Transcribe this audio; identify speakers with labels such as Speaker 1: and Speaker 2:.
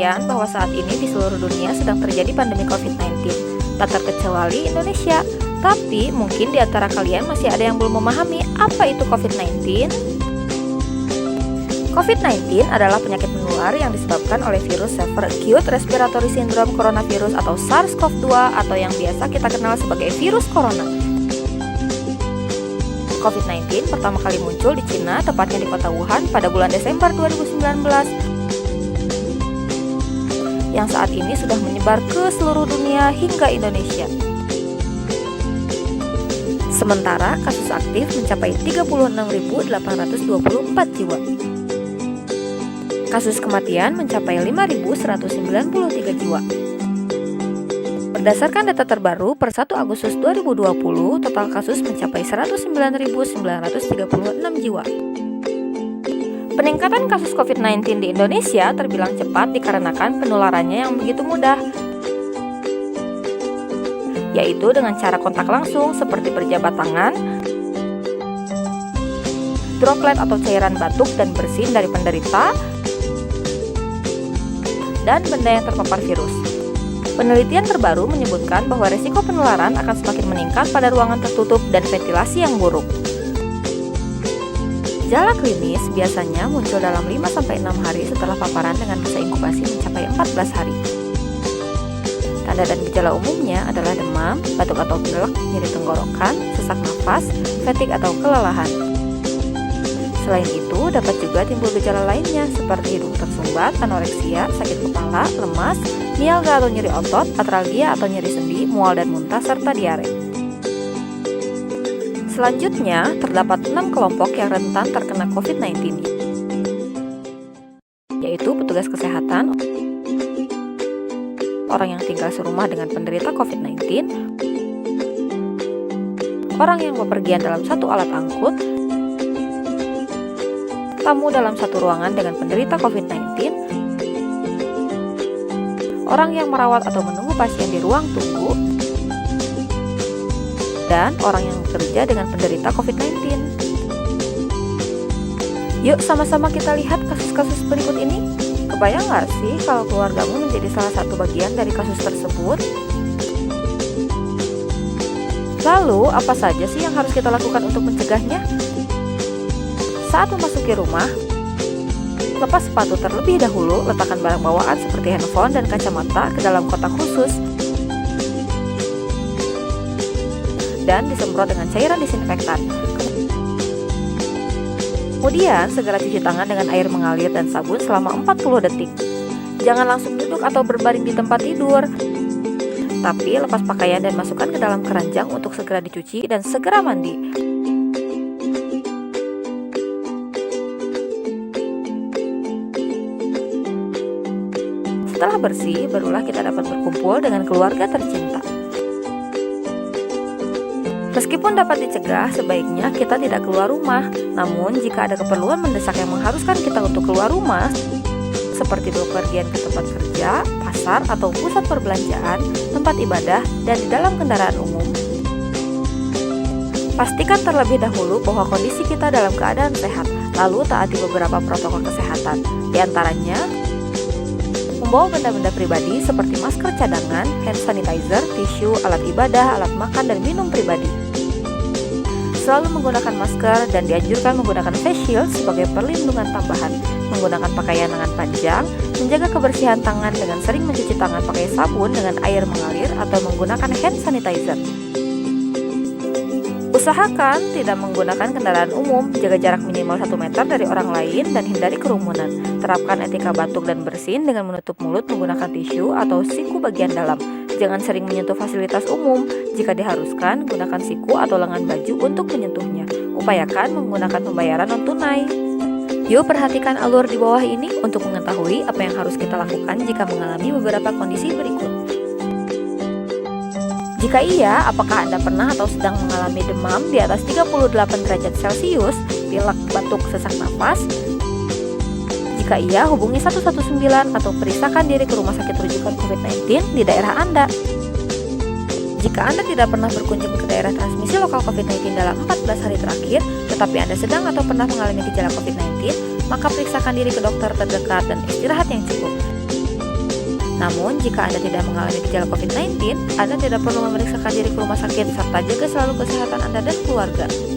Speaker 1: sekalian bahwa saat ini di seluruh dunia sedang terjadi pandemi COVID-19, tak terkecuali Indonesia. Tapi mungkin di antara kalian masih ada yang belum memahami apa itu COVID-19. COVID-19 adalah penyakit menular yang disebabkan oleh virus Severe Acute Respiratory Syndrome Coronavirus atau SARS-CoV-2 atau yang biasa kita kenal sebagai virus corona. COVID-19 pertama kali muncul di Cina, tepatnya di kota Wuhan pada bulan Desember 2019, yang saat ini sudah menyebar ke seluruh dunia hingga Indonesia. Sementara kasus aktif mencapai 36.824 jiwa. Kasus kematian mencapai 5.193 jiwa. Berdasarkan data terbaru per 1 Agustus 2020, total kasus mencapai 109.936 jiwa. Peningkatan kasus COVID-19 di Indonesia terbilang cepat dikarenakan penularannya yang begitu mudah, yaitu dengan cara kontak langsung seperti berjabat tangan, droplet atau cairan batuk dan bersin dari penderita, dan benda yang terpapar virus. Penelitian terbaru menyebutkan bahwa risiko penularan akan semakin meningkat pada ruangan tertutup dan ventilasi yang buruk. Gejala klinis biasanya muncul dalam 5-6 hari setelah paparan dengan masa inkubasi mencapai 14 hari. Tanda dan gejala umumnya adalah demam, batuk atau pilek, nyeri tenggorokan, sesak nafas, fatigue atau kelelahan. Selain itu, dapat juga timbul gejala lainnya seperti hidung tersumbat, anoreksia, sakit kepala, lemas, mialgia atau nyeri otot, atralgia atau nyeri sendi, mual dan muntah, serta diare. Selanjutnya, terdapat 6 kelompok yang rentan terkena COVID-19, yaitu petugas kesehatan, orang yang tinggal serumah dengan penderita COVID-19, orang yang bepergian dalam satu alat angkut, tamu dalam satu ruangan dengan penderita COVID-19, orang yang merawat atau menunggu pasien di ruang tunggu, dan orang yang bekerja dengan penderita COVID-19. Yuk sama-sama kita lihat kasus-kasus berikut ini. Kebayang nggak sih kalau keluargamu menjadi salah satu bagian dari kasus tersebut? Lalu, apa saja sih yang harus kita lakukan untuk mencegahnya? Saat memasuki rumah, lepas sepatu terlebih dahulu, letakkan barang bawaan seperti handphone dan kacamata ke dalam kotak khusus, dan disemprot dengan cairan disinfektan. Kemudian, segera cuci tangan dengan air mengalir dan sabun selama 40 detik. Jangan langsung duduk atau berbaring di tempat tidur, tapi lepas pakaian dan masukkan ke dalam keranjang untuk segera dicuci dan segera mandi. Setelah bersih, barulah kita dapat berkumpul dengan keluarga tercinta. Meskipun dapat dicegah, sebaiknya kita tidak keluar rumah. Namun, jika ada keperluan mendesak yang mengharuskan kita untuk keluar rumah, seperti bepergian ke tempat kerja, pasar, atau pusat perbelanjaan, tempat ibadah, dan di dalam kendaraan umum, pastikan terlebih dahulu bahwa kondisi kita dalam keadaan sehat, lalu taati beberapa protokol kesehatan. Di antaranya, membawa benda-benda pribadi seperti masker cadangan, hand sanitizer, tisu, alat ibadah, alat makan, dan minum pribadi. Selalu menggunakan masker dan dianjurkan menggunakan face shield sebagai perlindungan tambahan. Menggunakan pakaian lengan panjang, menjaga kebersihan tangan dengan sering mencuci tangan pakai sabun dengan air mengalir atau menggunakan hand sanitizer. Usahakan tidak menggunakan kendaraan umum, jaga jarak minimal 1 meter dari orang lain, dan hindari kerumunan. Terapkan etika batuk dan bersin dengan menutup mulut menggunakan tisu atau siku bagian dalam. Jangan sering menyentuh fasilitas umum. Jika diharuskan, gunakan siku atau lengan baju untuk menyentuhnya. Upayakan menggunakan pembayaran non-tunai. Yuk perhatikan alur di bawah ini untuk mengetahui apa yang harus kita lakukan jika mengalami beberapa kondisi berikut. Jika iya, apakah Anda pernah atau sedang mengalami demam di atas 38 derajat Celcius, pilek, batuk, sesak nafas? Jika iya, hubungi 119 atau periksakan diri ke rumah sakit rujukan COVID-19 di daerah Anda. Jika Anda tidak pernah berkunjung ke daerah transmisi lokal COVID-19 dalam 14 hari terakhir, tetapi Anda sedang atau pernah mengalami gejala COVID-19, maka periksakan diri ke dokter terdekat dan istirahat yang cukup. Namun, jika Anda tidak mengalami gejala COVID-19, Anda tidak perlu memeriksakan diri ke rumah sakit serta jaga selalu kesehatan Anda dan keluarga.